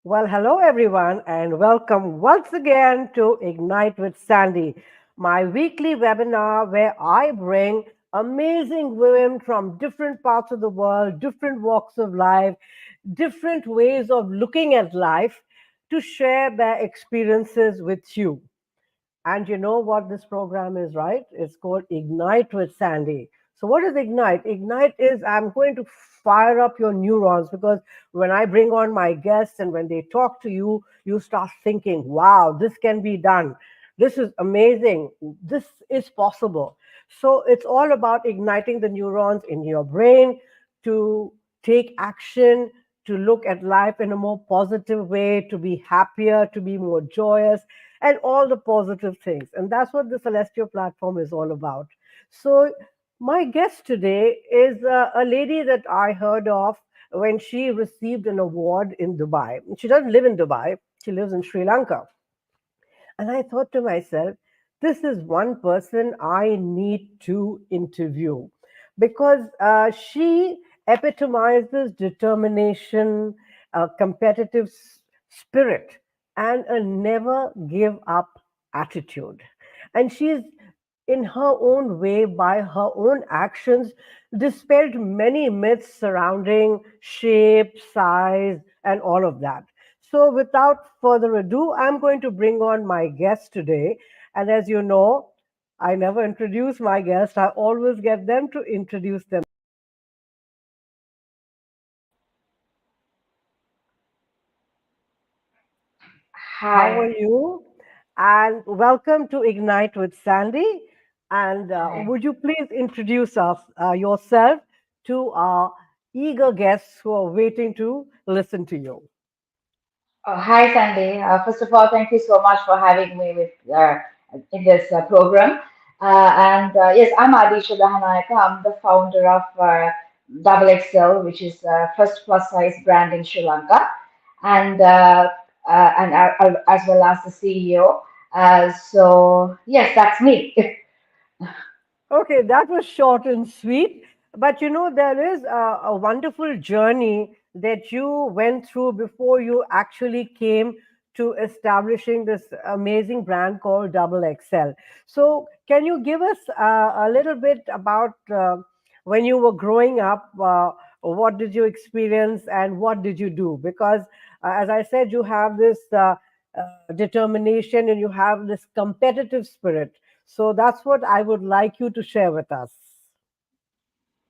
Well, hello everyone, and welcome once again to Ignite with Sandy, my weekly webinar where I bring amazing women from different parts of the world, different walks of life, different ways of looking at life to share their experiences with you. And you know what this program is, right? It's called Ignite with Sandy. So, what is Ignite? Ignite is I'm going to fire up your neurons because when I bring on my guests and when they talk to you, you start thinking, wow, this can be done. This is amazing. This is possible. So, it's all about igniting the neurons in your brain to take action, to look at life in a more positive way, to be happier, to be more joyous and all the positive things. And that's what the Celestial platform is all about. So, my guest today is a lady that I heard of when she received an award in Dubai. She doesn't live in Dubai, she lives in Sri Lanka. And I thought to myself, this is one person I need to interview because she epitomizes determination, competitive spirit, and a never give up attitude. And she's in her own way, by her own actions, dispelled many myths surrounding shape, size, and all of that. So, without further ado, I'm going to bring on my guest today. And as you know, I never introduce my guest, I always get them to introduce them. How are Hi. you? And welcome to Ignite with Sandy. And Hi. would you please introduce yourself to our eager guests who are waiting to listen to you? Hi, Sandy. First of all, thank you so much for having me with in this program. And yes, I'm Adhisha Dahanayake. I'm the founder of Double XL, which is first plus size brand in Sri Lanka, and as well as the CEO. So yes, that's me. Okay, that was short and sweet. But you know, there is a wonderful journey that you went through before you actually came to establishing this amazing brand called Double XL. So, can you give us a little bit about when you were growing up? What did you experience and what did you do? Because, as I said, you have this determination and you have this competitive spirit, so that's what I would like you to share with us.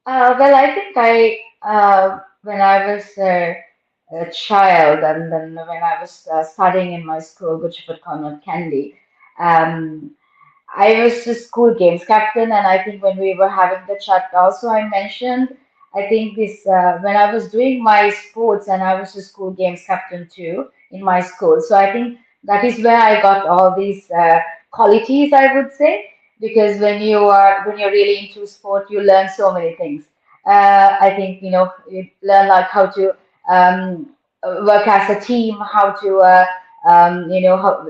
Well, I think when I was a child, and then when I was studying in my school, Gujarat Convent Candy, um, I was the school games captain, and I think when we were having the chat, also I mentioned, I think this when I was doing my sports, and I was the school games captain too in my school. So I think that is where I got all these qualities, I would say, because when you're really into sport, you learn so many things. I think you learn like how to work as a team, how to how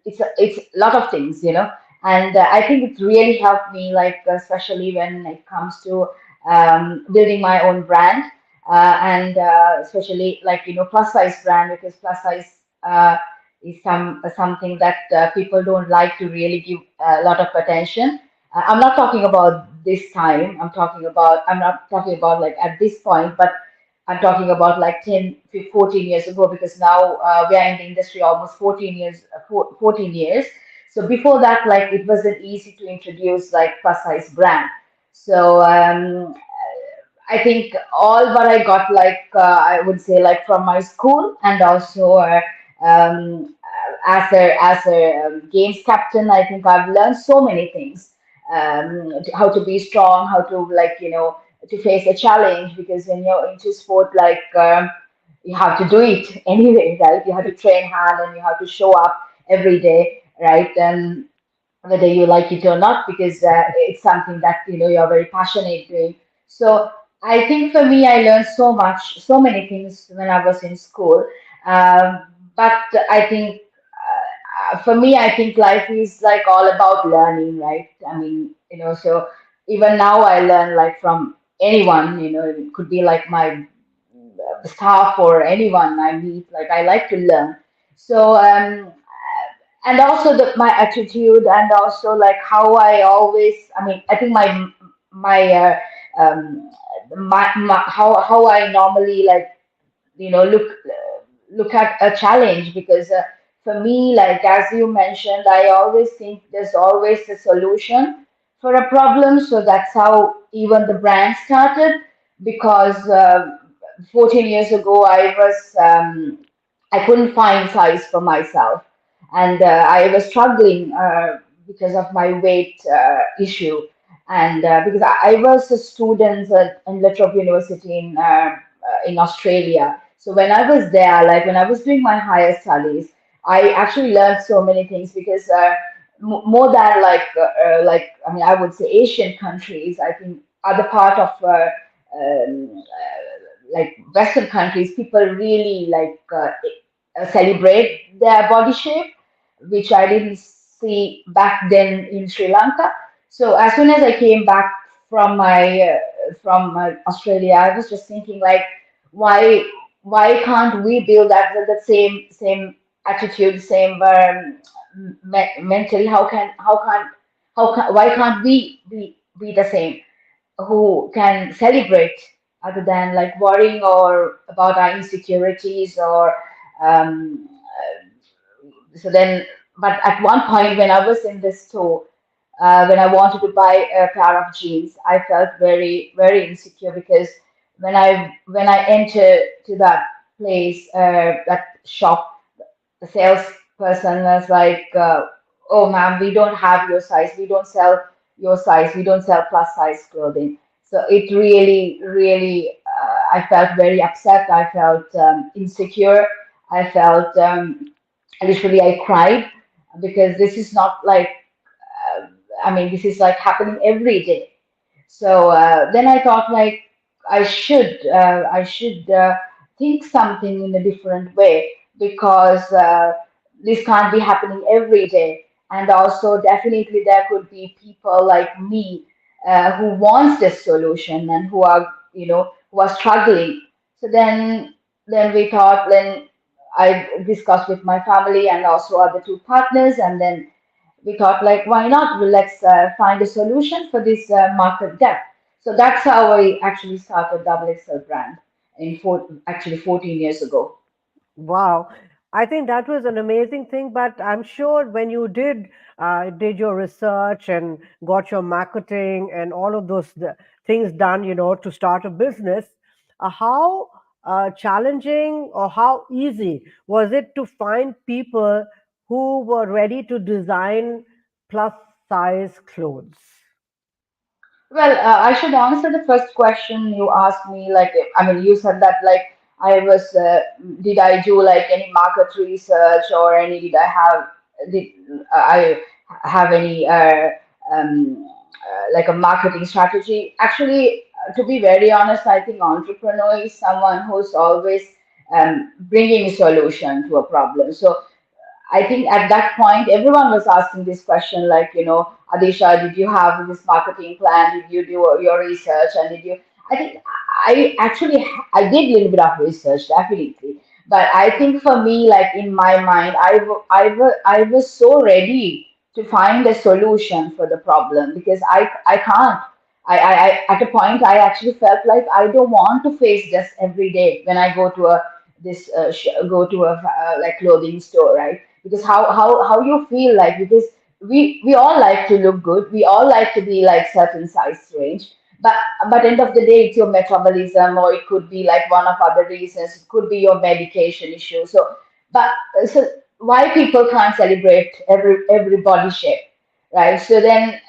it's a lot of things, and I think it really helped me, like especially when it comes to building my own brand, and especially like plus size brand, because plus size is something that people don't like to really give a lot of attention. I'm not talking about this time. I'm not talking about like at this point, but I'm talking about like 10, 14 years ago, because now we are in the industry almost 14 years, 14 years. So before that, like it wasn't easy to introduce like plus size brand. So I think all what I got, like I would say, like from my school, and also as a games captain, I think I've learned so many things. How to be strong, how to like to face a challenge, because when you're into sport, like you have to do it anyway, right? You have to train hard and you have to show up every day, right? And whether you like it or not, because it's something that you're very passionate doing. So I think for me, I learned so much, so many things when I was in school. But I think for me, I think life is like all about learning, right? I mean, so even now I learn like from anyone. It could be like staff or anyone I meet. Like I like to learn. So and also my attitude, and also like how I always. I mean, I think my um, my how I normally like look at a challenge, because for me, like as you mentioned, I always think there's always a solution for a problem. So that's how even the brand started, because 14 years ago I couldn't find size for myself, and I was struggling because of my weight issue, and because I was a student in Latrobe University in Australia. So when I was there, like when I was doing my higher studies, I actually learned so many things, because more than like I mean, I would say Asian countries, I think other part of like Western countries, people really like celebrate their body shape, which I didn't see back then in Sri Lanka. So as soon as I came back from Australia, I was just thinking like, why why can't we build that same attitude, same mentally? How can why can't we be the same, who can celebrate, other than like worrying or about our insecurities or um, so then. But at one point when I was in the store, when I wanted to buy a pair of jeans, I felt very insecure, because when I entered to that place, that shop, the salesperson was like, "Oh, ma'am, we don't have your size. We don't sell your size. We don't sell plus size clothing." So it really, I felt very upset. I felt insecure. I felt literally I cried, because this is not like, I mean, this is like happening every day. So then I thought like I should think something in a different way, because this can't be happening every day. And also definitely there could be people like me who wants this solution, and who are struggling. So then we thought, then I discussed with my family and also other two partners, and then we thought like, why not, well, let's find a solution for this market gap. So that's how I actually started double XL brand actually 14 years ago. Wow. I think that was an amazing thing, but I'm sure when you did your research and got your marketing and all of those things done, to start a business, how challenging or how easy was it to find people who were ready to design plus size clothes? Well, I should answer the first question you asked me. Like, I mean, you said that like did I do like any market research, or did I have any like a marketing strategy? Actually, to be very honest, I think entrepreneur is someone who's always bringing a solution to a problem. So I think at that point, everyone was asking this question, like, Adisha, did you have this marketing plan? Did you do your research? And did you? I think I did a little bit of research, definitely. But I think for me, like in my mind, I was so ready to find a solution for the problem, because I can't. At a point, I actually felt like I don't want to face this every day when I go to a like clothing store, right? Because how you feel like, because we all like to look good, we all like to be like certain size range, but end of the day, it's your metabolism, or it could be like one of other reasons, it could be your medication issue. But so why people can't celebrate every body shape, right? So then,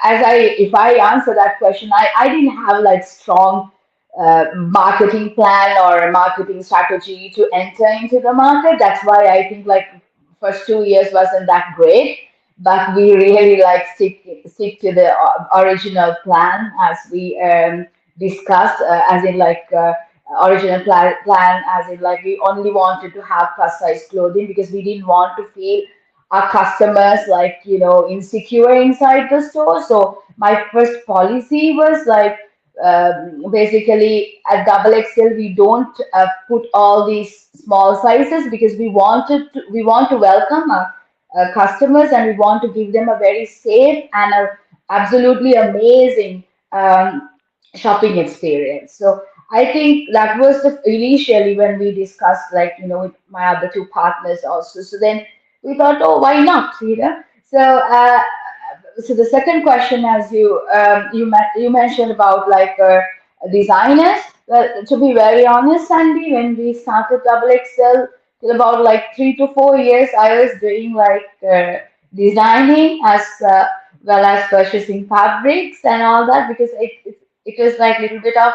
if I answer that question, I didn't have like strong marketing plan or a marketing strategy to enter into the market. That's why I think like first 2 years wasn't that great, but we really like stick to the original plan, as we discussed, as in like original plan, as in like we only wanted to have plus size clothing, because we didn't want to feel our customers like insecure inside the store. So my first policy was like, basically at double XL we don't put all these small sizes because we want to welcome our customers, and we want to give them a very safe and a absolutely amazing shopping experience. So I think that was the initially when we discussed, like, with my other two partners also. So then we thought, oh, why not, So so the second question, as you mentioned about like designers. Well, to be very honest, Sandy, when we started Double XL, till about like 3 to 4 years, I was doing like designing as well as purchasing fabrics and all that, because it was like a little bit of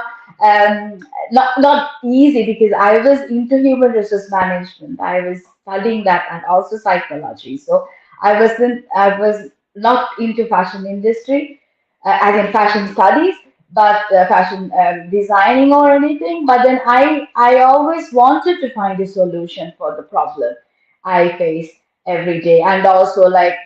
not easy, because I was into human resource management. I was studying that and also psychology. So I was not into fashion industry, as in fashion studies, but fashion designing or anything. But then I always wanted to find a solution for the problem I face every day, and also like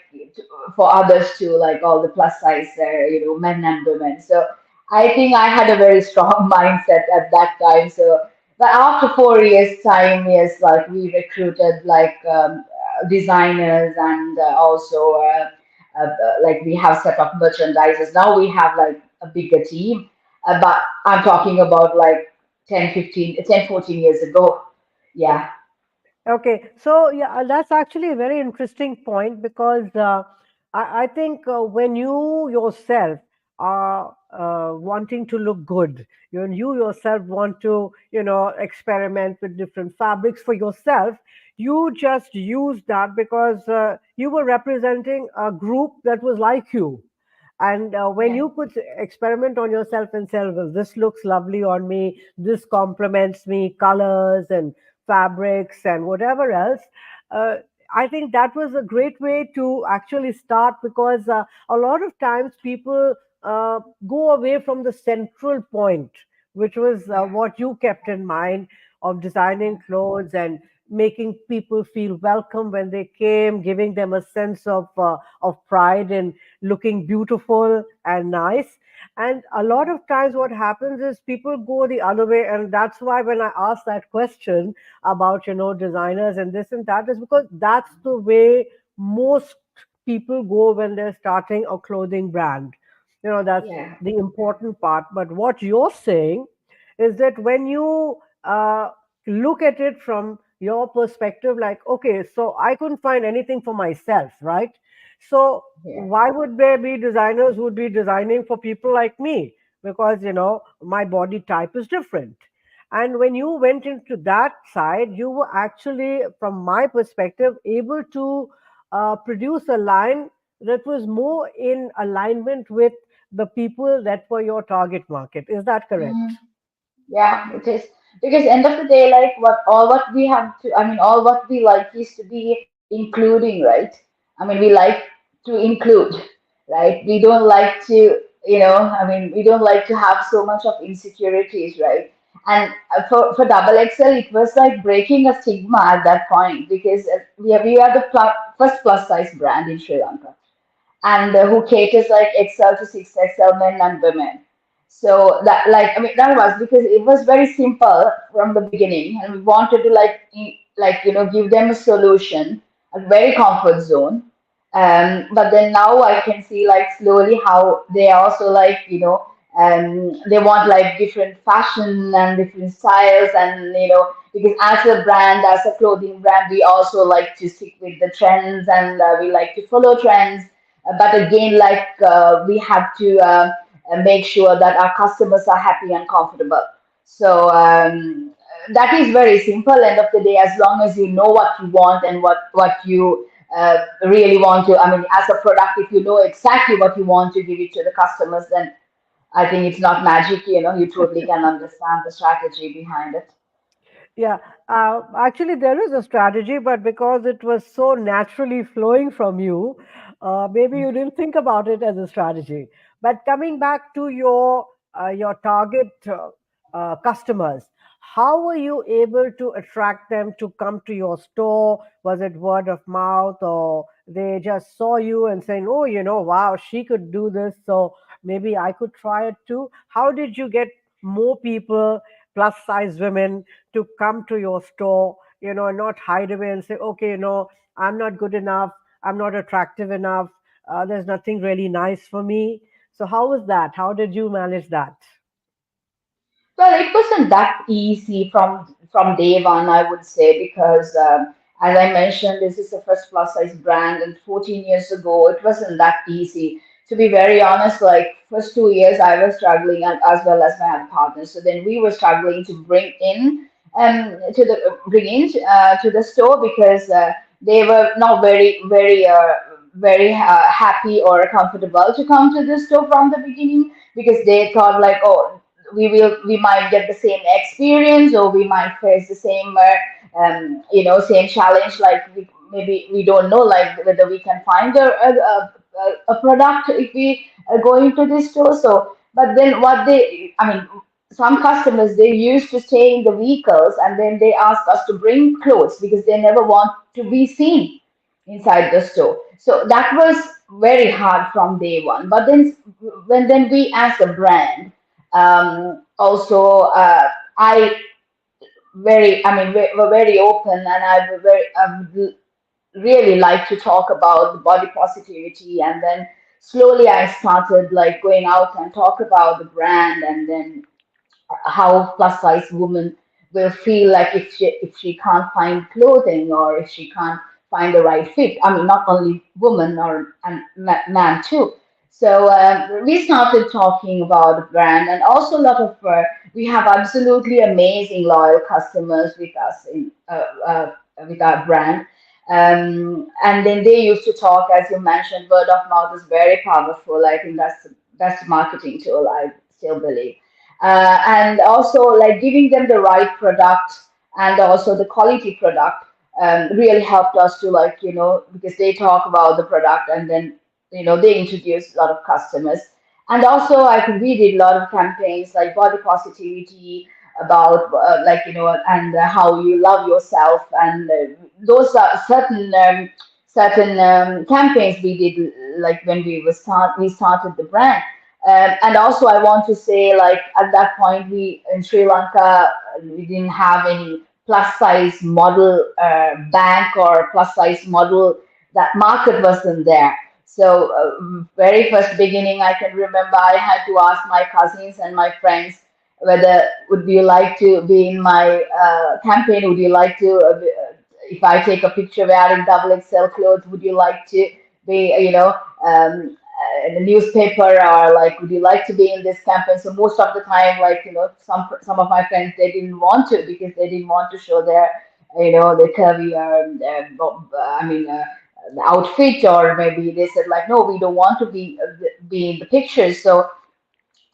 for others too, like all the plus size, men and women. So I think I had a very strong mindset at that time. So, but after 4 years time, yes, like we recruited like designers, and also like we have set up merchandisers. Now we have like a bigger team, but I'm talking about like 14 years ago. Yeah, Okay, so yeah, that's actually a very interesting point because I think when you yourself are wanting to look good, you yourself want to, experiment with different fabrics for yourself, you just use that because you were representing a group that was like you. And when yeah, you could experiment on yourself and say, well, this looks lovely on me, this complements me, colors and fabrics and whatever else, uh, I think that was a great way to actually start because a lot of times people go away from the central point, which was yeah, what you kept in mind of designing yeah, clothes and making people feel welcome when they came, giving them a sense of pride in looking beautiful and nice. And a lot yeah, of times, what happens is people go the other way. And that's why when I asked that question about, designers and this and that, is because that's the way most people go when they're starting a clothing brand. That's yeah, the important part. But what you're saying is that when you look at it from your perspective, like, okay, so I couldn't find anything for myself, right? So yeah, why would there be designers who would be designing for people like me? Because, my body type is different. And when you went into that side, you were actually, from my perspective, able to produce a line that was more in alignment with the people that were your target market. Is that correct? yeah. Yeah, it is, because end of the day, like what we have to, I mean, all what we like is to be including, right? I mean, we like to include, right? We don't like to, I mean, we don't like to have so much of insecurities, right? And for double XL, it was like breaking a stigma at that point, because we are the first plus size brand in Sri Lanka, and who caters like XL to 6XL men and women. So that, like, I mean, that was because it was very simple from the beginning, and we wanted to like give them a solution, a very comfort zone. But then now I can see like slowly how they also like they want like different fashion and different styles, and because as a brand, as a clothing brand, we also like to stick with the trends, and we like to follow trends, but again, like we have to make sure that our customers are happy and comfortable. So that is very simple. End of the day, as long as you know what you want and what you really want to. I mean, as a product, if you know exactly what you want to give it to the customers, then I think it's not magic. You totally can understand the strategy behind it. Yeah, actually, there is a strategy, but because it was so naturally flowing from you, maybe you didn't think about it as a strategy. But coming back to your target customers, how were you able to attract them to come to your store? Was it word of mouth, or they just saw you and saying, "Oh, wow, she could do this, so maybe I could try it too. How did you get more people, plus size women, to come to your store, and not hide away and say, okay, I'm not good enough, I'm not attractive enough, there's nothing really nice for me. So how was that? How did you manage that? Well, it wasn't that easy from day one, I would say, because as I mentioned, this is the first plus size brand, and 14 years ago, it wasn't that easy. To be very honest, like first 2 years, I was struggling, and as well as my other partners. So then we were struggling to bring in to the store because they were not very happy or comfortable to come to the store from the beginning because they thought like, oh, we might get the same experience or we might face the same same challenge, like maybe we don't know like whether we can find a product if we go into this store. So but then what they I mean some customers, they used to stay in the vehicles and then they ask us to bring clothes because they never want to be seen inside the store. So that was very hard from day one. But then when then we as a brand also I we're very open, and I really like to talk about the body positivity. And then slowly I started like going out and talk about the brand, and then how plus size woman will feel like if she can't find clothing or if she can't find the right fit. I mean, not only woman or and man too. So we started talking about the brand, and also a lot of we have absolutely amazing loyal customers with us in with our brand. And then they used to talk, as you mentioned, word of mouth is very powerful. I think that's the best marketing tool, I still believe. And also like giving them the right product and also the quality product really helped us to like because they talk about the product, and then they introduce a lot of customers. And also I think we did a lot of campaigns like body positivity about and how you love yourself, and those are certain campaigns we did like when we started the brand. And also, I want to say, like at that point, we in Sri Lanka we didn't have any plus size model bank or plus size model. That market wasn't there. So, very first beginning, I can remember I had to ask my cousins and my friends whether would you like to be in my campaign? Would you like to, if I take a picture wearing double XL clothes, would you like to be, in the newspaper, or like would you like to be in this campaign? So most of the time, like some of my friends, they didn't want to because they didn't want to show their their curvy the outfit, or maybe they said like no, we don't want to be in the pictures. So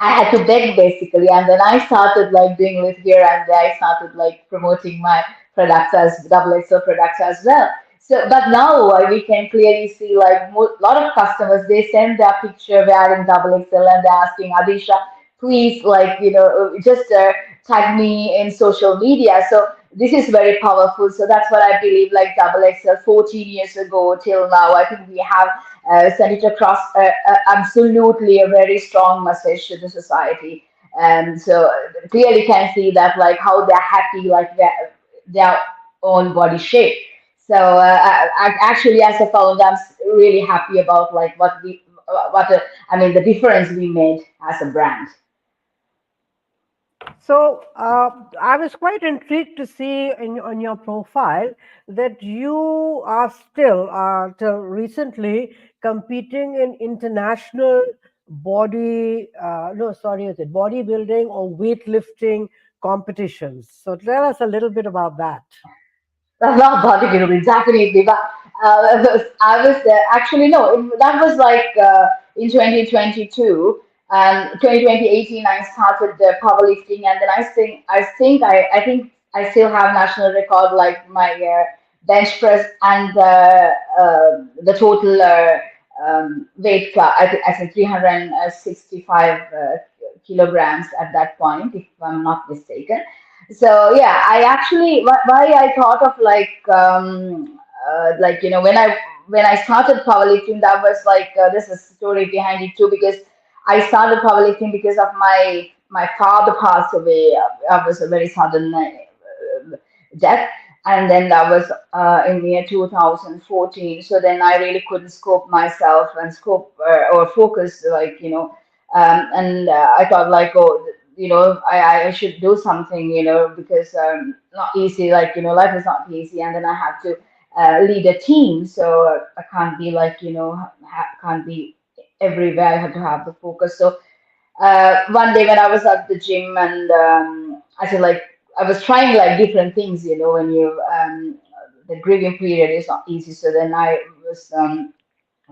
I had to beg basically, and then I started like doing it here and there. I started like promoting my products as double XL products as well. So, but now we can clearly see like a lot of customers, they send their picture wearing double XL and they're asking Adisha, please like just tag me in social media. So this is very powerful. So that's what I believe. Like double XL, 14 years ago till now, I think we have sent it across absolutely a very strong message to the society. And so clearly can see that like how they're happy like their own body shape. So actually, as a founder, really happy about like the difference we made as a brand. So I was quite intrigued to see on your profile that you are still, till recently, competing in international no, sorry, is it bodybuilding or weightlifting competitions? So tell us a little bit about that. Not bodybuilding, definitely. But I was actually no, that was like in 2022 and 2018. I started the powerlifting, and then I think I still have national record, like my bench press and the total weight class. I think 365 kilograms at that point, if I'm not mistaken. So yeah, I actually why I thought of when I started powerlifting, that was like there's a story behind it too, because I started powerlifting because of my father passed away. I was a very sudden death, and then that was in the year 2014. So then I really couldn't scope myself and scope or focus, like and I thought like, oh, I should do something, because not easy, like life is not easy, and then I have to lead a team, so I can't be like can't be everywhere. I have to have the focus. So one day when I was at the gym, and I said like I was trying like different things, when you the grieving period is not easy. So then I was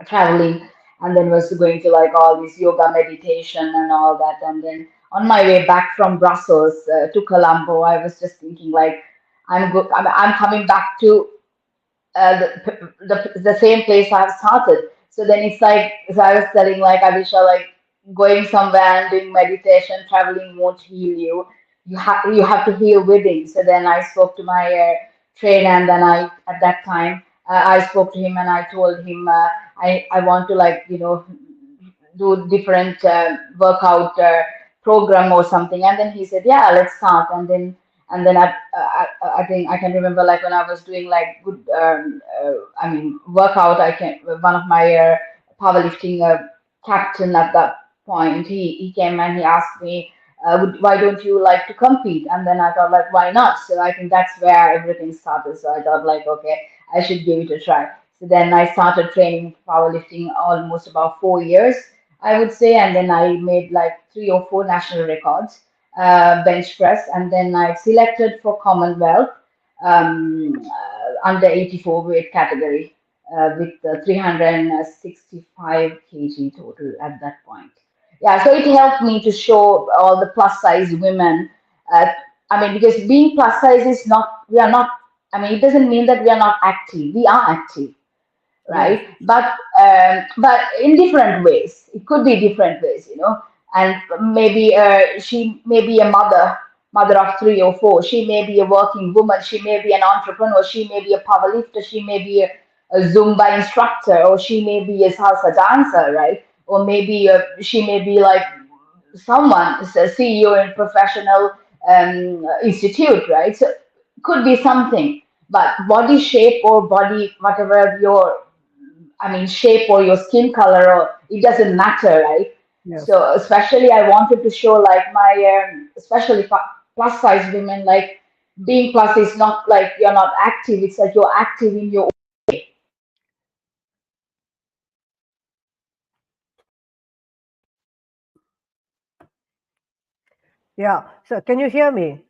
traveling, and then was going to like all this yoga meditation and all that, and then on my way back from Brussels to Colombo, I was just thinking like I'm coming back to the same place I've started. So then it's like, as I was telling like Adisha, like going somewhere and doing meditation, traveling won't heal you. You have to heal within. So then I spoke to my trainer, and then I at that time I spoke to him, and I told him I want to like do different workout program or something. And then he said, yeah, let's start. And then I think I can remember like when I was doing like good I mean workout. I can One of my powerlifting captain at that point, he came and he asked me, why don't you like to compete? And then I thought like, why not? So I think that's where everything started. So I thought like, okay, I should give it a try. So then I started training powerlifting almost about 4 years, I would say, and then I made like 3 or 4 national records, bench press, and then I selected for Commonwealth under 84 weight category with 365 kg total at that point. Yeah, so it helped me to show all the plus size women. Uh, I mean, because being plus size is not, we are not, I mean, it doesn't mean that we are not active. We are active, Yes. right? But in different ways. It could be different ways, And maybe she may be a mother of 3 or 4. She may be a working woman. She may be an entrepreneur. She may be a power lifter. She may be a Zumba instructor, or she may be a salsa dancer, right? Or maybe she may be like someone is a CEO in professional institute, right? So could be something, but body shape or body whatever your, I mean, shape or your skin color, or it doesn't matter, right? Yes. So especially I wanted to show like my especially plus size women, like being plus is not like you're not active. It's like you're active in your. Yeah. So can you hear me?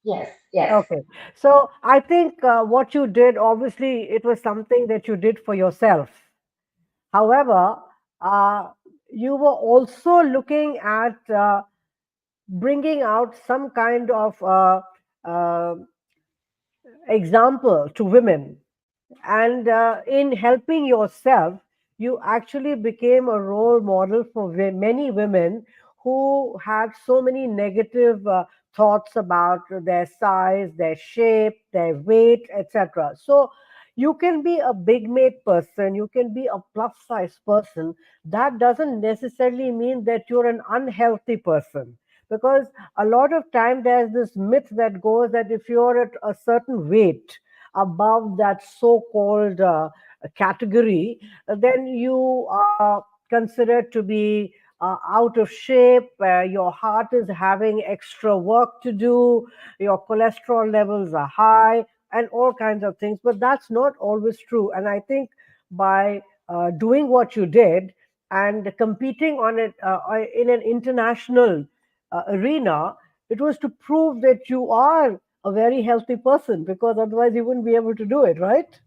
Yes, yes. Okay. So I think what you did, obviously, it was something that you did for yourself. However, uh, you were also looking at bringing out some kind of example to women. And in helping yourself, you actually became a role model for many women who had so many negative thoughts about their size, their shape, their weight, etc. So you can be a big made person, you can be a plus size person. That doesn't necessarily mean that you're an unhealthy person, because a lot of time there's this myth that goes that if you're at a certain weight above that so-called category, then you are considered to be out of shape. Your heart is having extra work to do. Your cholesterol levels are high, and all kinds of things. But that's not always true. And I think by doing what you did and competing on it in an international arena, it was to prove that you are a very healthy person, because otherwise you wouldn't be able to do it, right?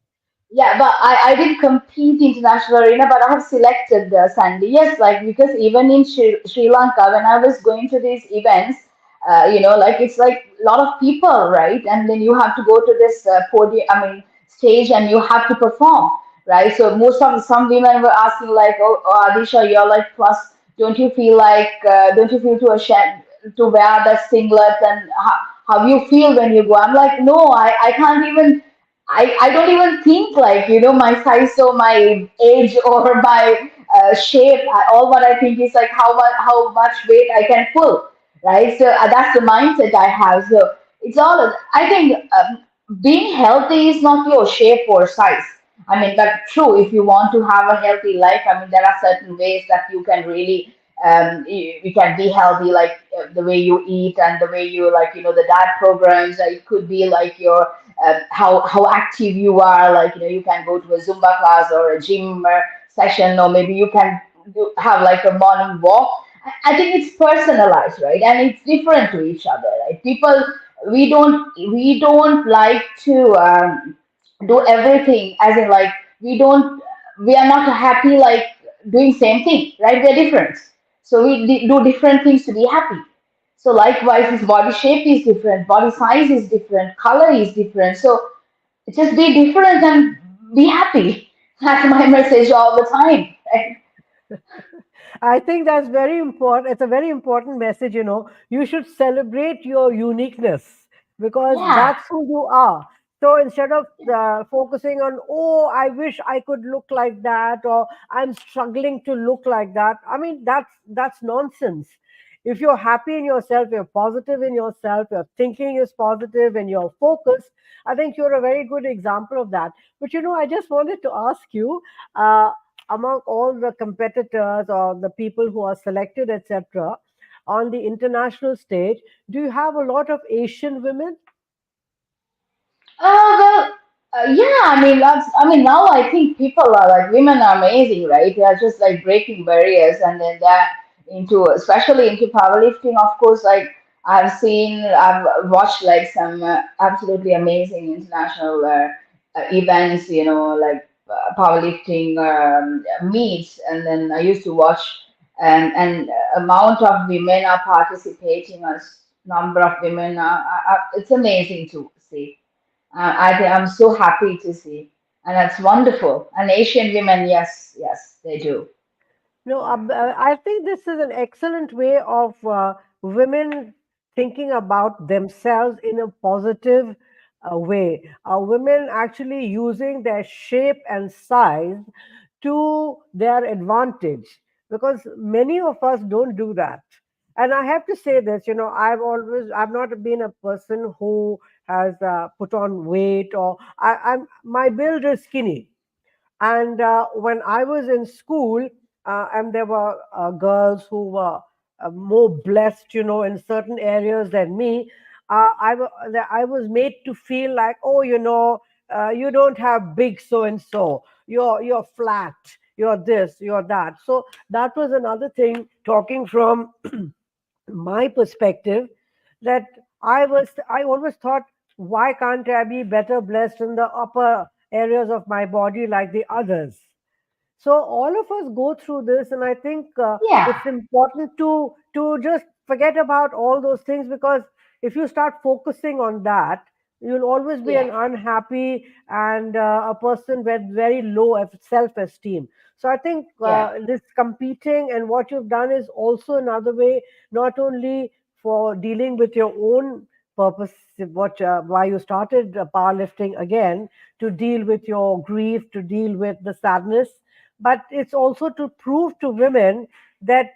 Yeah, but I didn't compete international arena, but I have selected Sandy. Yes, like because even in Sri Lanka, when I was going to these events, like it's like a lot of people, right? And then you have to go to this podium, I mean, stage, and you have to perform, right? So most of some women were asking like, oh, Adisha, you're like plus, don't you feel too ashamed to wear that singlet, and how you feel when you go? I'm like, no, I can't even. I don't even think like, my size or my age or my shape. All what I think is like how much weight I can pull, right? So that's the mindset I have. So it's all, I think being healthy is not your shape or size. I mean, but true, if you want to have a healthy life, I mean, there are certain ways that you can really, you can be healthy, like the way you eat and the way you, like, the diet programs. It could be like your, how active you are, like, you can go to a Zumba class or a gym session, or maybe you can have like a morning walk. I think it's personalized, right? And it's different to each other, right? People, we don't like to do everything, as in like, we are not happy like doing same thing, right? We're different, so we do different things to be happy. So likewise, his body shape is different, body size is different, color is different. So just be different and be happy. That's my message all the time, right? I think that's very important. It's a very important message, you know. You should celebrate your uniqueness because Yeah, that's who you are. So instead of focusing on, oh, I wish I could look like that, or I'm struggling to look like that. I mean, that's nonsense. If you're happy in yourself, you're positive in yourself, your thinking is positive, and you're focused, I think you're a very good example of that. But you know, I just wanted to ask you, uh, among all the competitors or the people who are selected, etc., on the international stage, do you have a lot of Asian women? well, yeah, I mean, now I think people are like, women are amazing, right? They are just like breaking barriers, and then they're into, especially into powerlifting, of course. Like, I've watched like some absolutely amazing international events, like powerlifting meets, and then I used to watch, and amount of women are participating, number of women it's amazing to see. I'm so happy to see, and that's wonderful. And Asian women, yes, yes, they do. No, I think this is an excellent way of women thinking about themselves in a positive way. Women actually using their shape and size to their advantage because many of us don't do that. And I have to say this, you know, I've not been a person who has put on weight or my build is skinny. And when I was in school, and there were girls who were more blessed, you know, in certain areas than me, I was made to feel like, oh, you know, you don't have big so and so. You're flat. You're this. You're that. So that was another thing. Talking from my perspective, that I always thought, why can't I be better blessed in the upper areas of my body like the others? So all of us go through this, and I think Yeah, it's important to just forget about all those things, because if you start focusing on that, you'll always be yeah, an unhappy and a person with very low self-esteem. So I think yeah, this competing and what you've done is also another way, not only for dealing with your own purpose, what why you started powerlifting again, to deal with your grief, to deal with the sadness, but it's also to prove to women that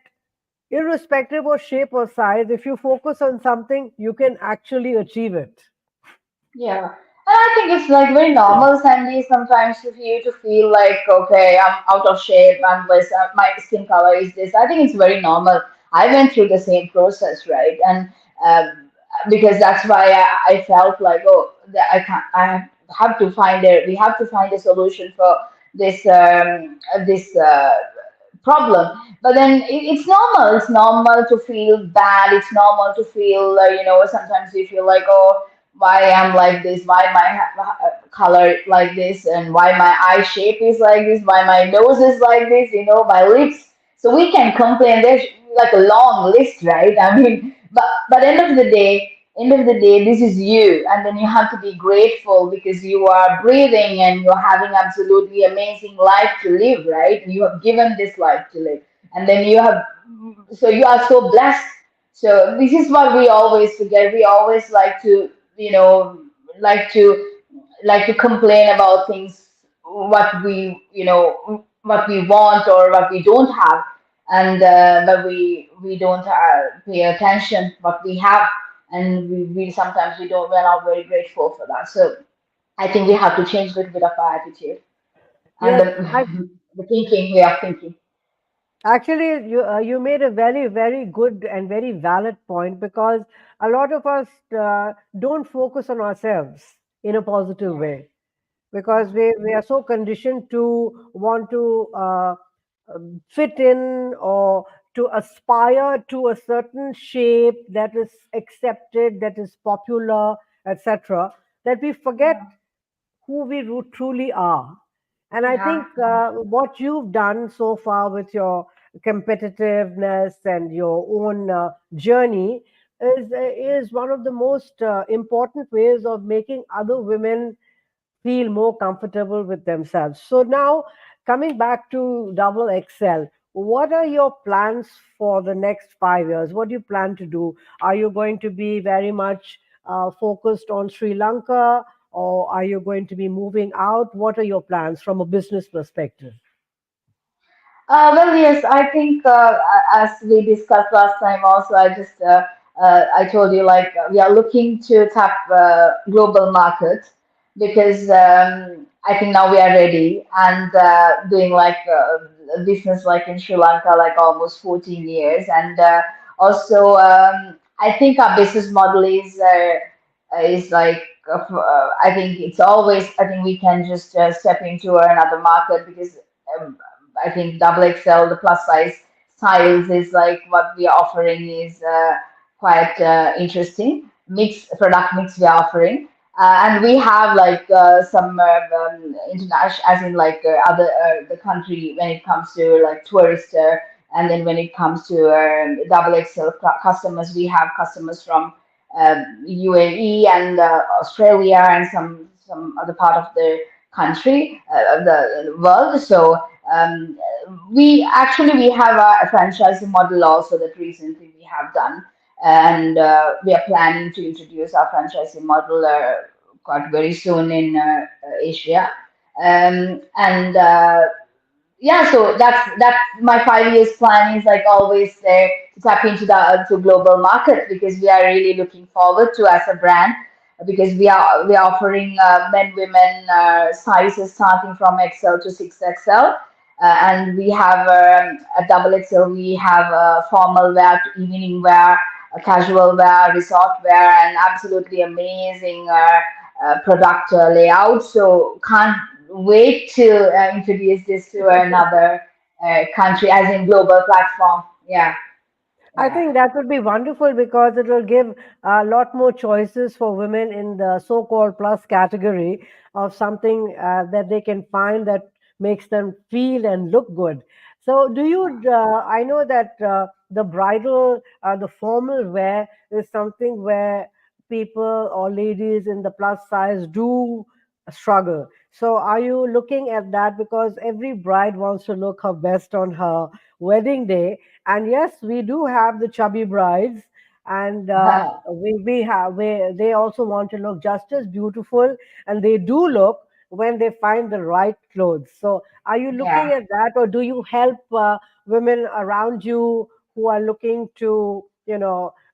irrespective of shape or size, if you focus on something, you can actually achieve it. yeah. And I think it's like very normal, Sandy, sometimes for you to feel like, okay, I'm out of shape, my skin color is this. I think it's very normal. I went through the same process, right? And because that's why I felt like, oh, that I have to we have to find a solution for this problem. But then it's normal. It's normal to feel bad. It's normal to feel, sometimes you feel like, oh, why I'm like this, why my color like this, and why my eye shape is like this, why my nose is like this, my lips. So we can complain. There's like a long list, right? I mean, but end of the day, this is you, and then you have to be grateful because you are breathing and you're having absolutely amazing life to live, right? You have given this life to live, and then you are so blessed. So this is what we always forget. We always like to, you know, like to like to complain about things, what we, what we want or what we don't have, and but we don't pay attention what we have, and we sometimes we're not very grateful for that. So I think we have to change a little bit of our attitude and Yes, the thinking, way of thinking. actually, you made a very, very good and very valid point, because a lot of us don't focus on ourselves in a positive Yeah, way, because we are so conditioned to want to fit in, or to aspire to a certain shape that is accepted, that is popular, etc., that we forget yeah, who we truly are. And I yeah. think what you've done so far with your competitiveness and your own journey is one of the most important ways of making other women feel more comfortable with themselves. So now, coming back to double XL, what are your plans for the next 5 years? What do you plan to do? Are you going to be very much focused on Sri Lanka, or are you going to be moving out? What are your plans from a business perspective? Well, yes, I think as we discussed last time, also I told you like we are looking to tap global market because I think now we are ready and doing like a business like in Sri Lanka like almost 14 years, and also I think our business model is like I think it's always I think we can just step into another market because. Um, I think double XL, the plus size styles is like what we are offering is quite interesting. Product mix we are offering. And we have like some international, as in like other the country when it comes to like tourist, and then when it comes to double XL customers, we have customers from UAE and Australia and some other part of the country, the world. So um, we have a franchising model also that recently we have done, and we are planning to introduce our franchising model quite very soon in Asia. And yeah, so that's my 5 years plan is like always there to tap into the to global market because we are really looking forward to as a brand because we are offering men women sizes starting from XL to 6XL, and we have a double XL, we have formal wear to evening wear, casual wear, resort wear, and absolutely amazing product layout. So can't wait to introduce this to another country as in global platform. Yeah, I yeah, think that would be wonderful, because it will give a lot more choices for women in the so-called plus category of something that they can find that makes them feel and look good. So, do you? I know that the bridal, the formal wear is something where people or ladies in the plus size do struggle. So, are you looking at that, because every bride wants to look her best on her wedding day? And yes, we do have the chubby brides, and they also want to look just as beautiful, and they do look when they find the right clothes. So, are you looking yeah. at that, or do you help women around you who are looking to,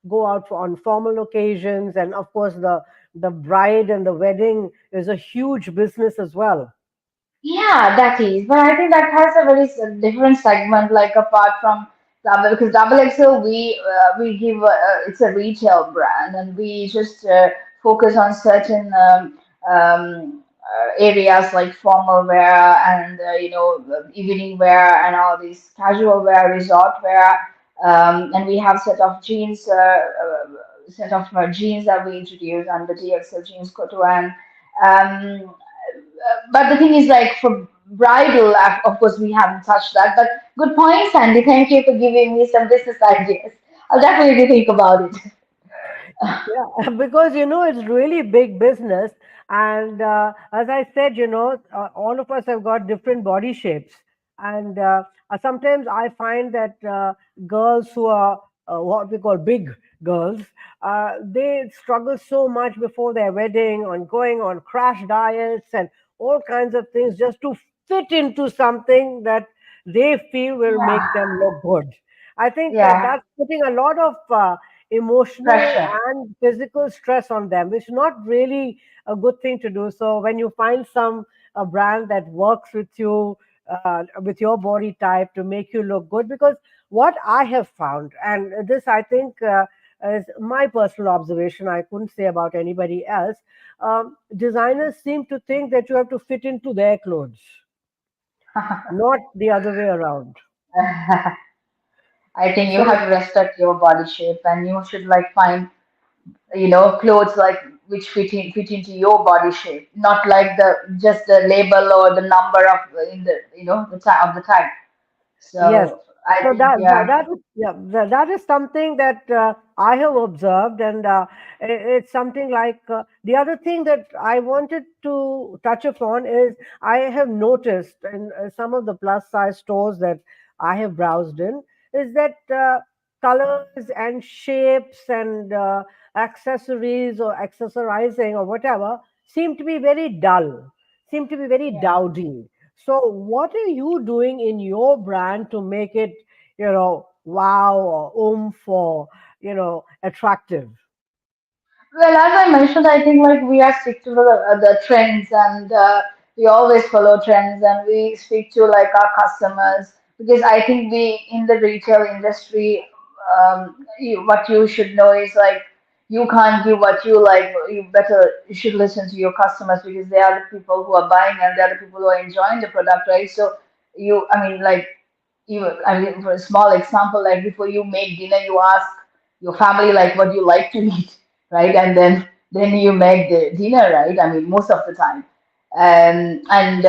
go out on formal occasions? And of course, the bride and the wedding is a huge business as well. Yeah, that is. But I think that has a very different segment, like apart from double, because double XL, we give it's a retail brand, and we just focus on certain areas like formal wear and evening wear and all these casual wear, resort wear, and we have set of jeans that we introduce under DXL jeans couture and. But the thing is, like for bridal, of course, we haven't touched that. But good point, Sandy. Thank you for giving me some business ideas. I'll definitely think about it. Yeah, because it's really big business, and as I said, all of us have got different body shapes, and sometimes I find that girls who are what we call big, girls, they struggle so much before their wedding on going on crash diets and all kinds of things just to fit into something that they feel will make Yeah, them look good. I think yeah, that's putting a lot of emotional pressure. and physical stress on them, which is not really a good thing to do. So when you find some a brand that works with you, with your body type to make you look good, because what I have found, and this I think is my personal observation, I couldn't say about anybody else. Designers seem to think that you have to fit into their clothes, not the other way around. I think you have So to respect your body shape, and you should like find, clothes like which fit into your body shape, not like the just the label or the number of in the the tag of the tag. yes. So I So think, yeah. that is, yeah, that is something that I have observed, and it's something like the other thing that I wanted to touch upon is I have noticed in some of the plus size stores that I have browsed in is that colors and shapes and accessories or accessorizing or whatever seem to be very dull, seem to be very Yeah. dowdy. So, what are you doing in your brand to make it, wow or oomph or, attractive? Well, as I mentioned, I think like we are stick to the trends, and we always follow trends, and we speak to like our customers, because I think we in the retail industry, what you should know is like you can't give what you like. You should listen to your customers, because they are the people who are buying, and they are the people who are enjoying the product, right? So I mean, like, I mean, for a small example, like before you make dinner, you ask your family like what you like to eat, right? And then you make the dinner, right? I mean, most of the time, and and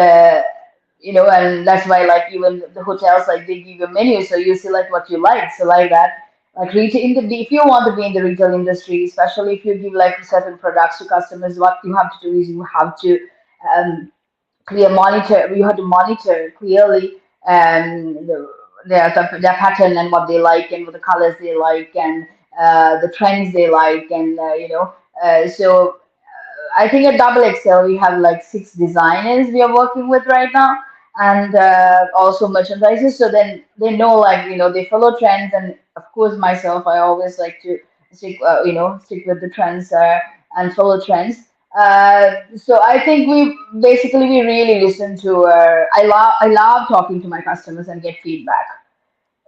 that's why like even the hotels, like they give you a menu, so you see like what you like, so like that. Like retail, if you want to be in the retail industry, especially if you give like certain products to customers, what you have to do is you have to um, clear monitor. You have to monitor clearly their pattern and what they like and what the colors they like and the trends they like and so I think at Double XL we have like six designers we are working with right now, and also merchandisers. So then they know, like, they follow trends, and of course myself, I always like to stick with the trends and follow trends. So I think we really listen to. I love talking to my customers and get feedback,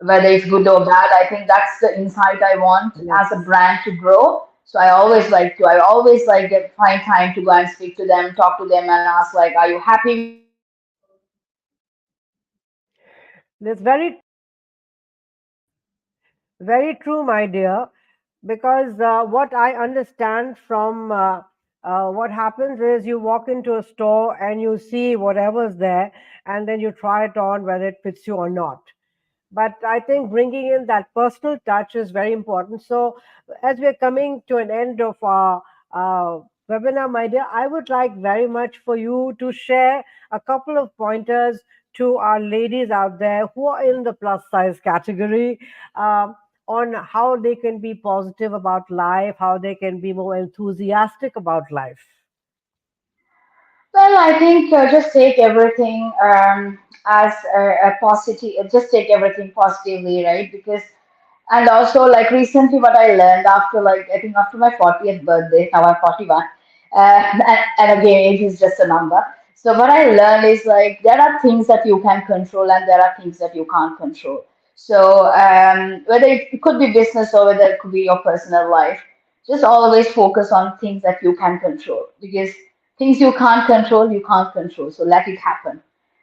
whether it's good or bad. I think that's the insight I want Yes. as a brand to grow. So I always like find time to go and speak to them, talk to them, and ask like, are you happy with what you like? Are you happy with what you don't like? That's very true, my dear, because what I understand from what happens is you walk into a store and you see whatever's there, and then you try it on whether it fits you or not. But I think bringing in that personal touch is very important. So, as we're coming to an end of our webinar, my dear, I would like very much for you to share a couple of pointers to our ladies out there who are in the plus size category, on how they can be positive about life, how they can be more enthusiastic about life. Well, I think just take everything as a positive. Just take everything positively, right? Because and also like recently, what I learned after like I think after my 40th birthday, now I'm 41, and again, age is just a number. So what I learned is like there are things that you can control and there are things that you can't control. So whether it could be business or whether it could be your personal life, just always focus on things that you can control, because things you can't control. So let it happen,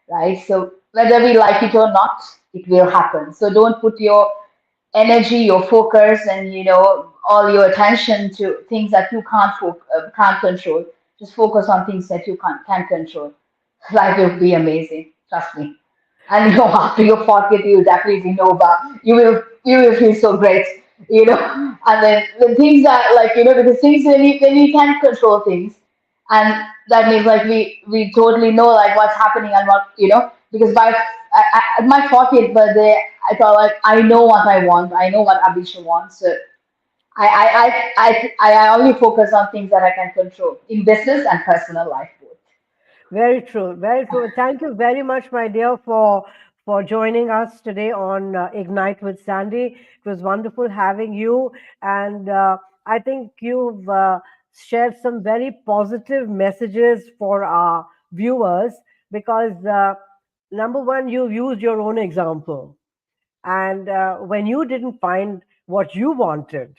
right? So whether we like it or not, it will happen. So don't put your energy, your focus, and all your attention to things that you can't control. Just focus on things that you can control. Life will be amazing. Trust me. And after your 40th, you'll definitely know about. You will feel so great. And then the things that like because things when we can control things, and that means like we totally know like what's happening and what because at my 40th birthday I thought like I know what I want. I know what Abhisha wants. So I only focus on things that I can control in business and personal life both. Very true, very true. Thank you very much, my dear, for joining us today on Ignite with Sandy. It was wonderful having you, and I think you've shared some very positive messages for our viewers because number one, you've used your own example, and when you didn't find what you wanted,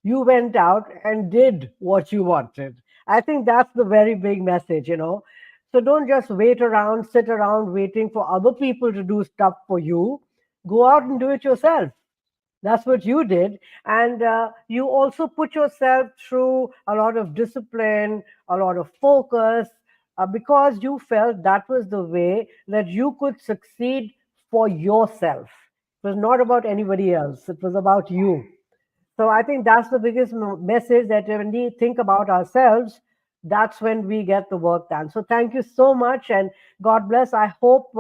you went out and did what you wanted. I think that's the very big message. So don't just wait around, sit around waiting for other people to do stuff for you. Go out and do it yourself. That's what you did. And you also put yourself through a lot of discipline, a lot of focus, because you felt that was the way that you could succeed for yourself. It was not about anybody else, it was about you. So I think that's the biggest message, that when we think about ourselves, that's when we get the work done. So thank you so much, and God bless. I hope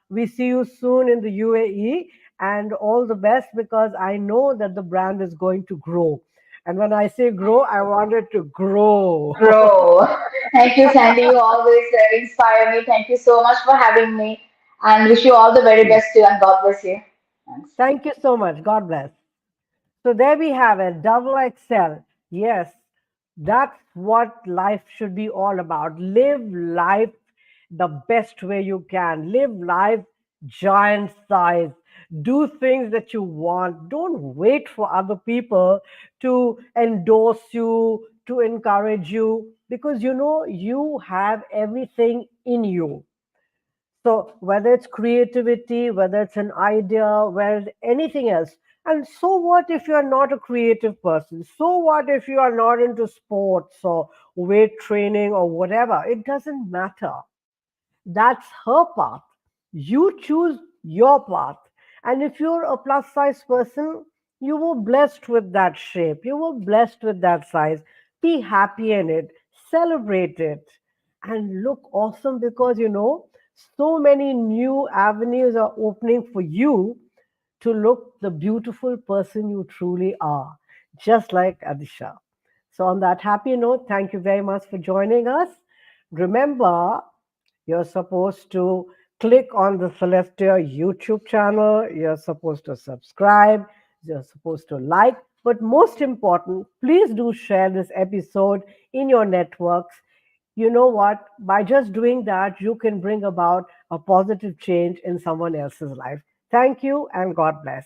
we see you soon in the UAE, and all the best, because I know that the brand is going to grow. And when I say grow, I want it to grow. Grow. Thank you, Sandy. You always inspire me. Thank you so much for having me, and wish you all the very best too. And God bless you. Thanks. Thank you so much. God bless. So there we have it, double XL. Yes, that's what life should be all about. Live life the best way you can. Live life giant size. Do things that you want. Don't wait for other people to endorse you, to encourage you, because you have everything in you. So whether it's creativity, whether it's an idea, whether it's anything else. And so what if you're not a creative person? So what if you are not into sports or weight training or whatever? It doesn't matter. That's her path. You choose your path. And if you're a plus size person, you were blessed with that shape. You were blessed with that size. Be happy in it. Celebrate it. And look awesome, because so many new avenues are opening for you to look the beautiful person you truly are, just like Adisha. So, on that happy note, thank you very much for joining us. Remember, you're supposed to click on the Celestia YouTube channel. You're supposed to subscribe. You're supposed to like. But most important, please do share this episode in your networks. You know what? By just doing that, you can bring about a positive change in someone else's life. Thank you and God bless.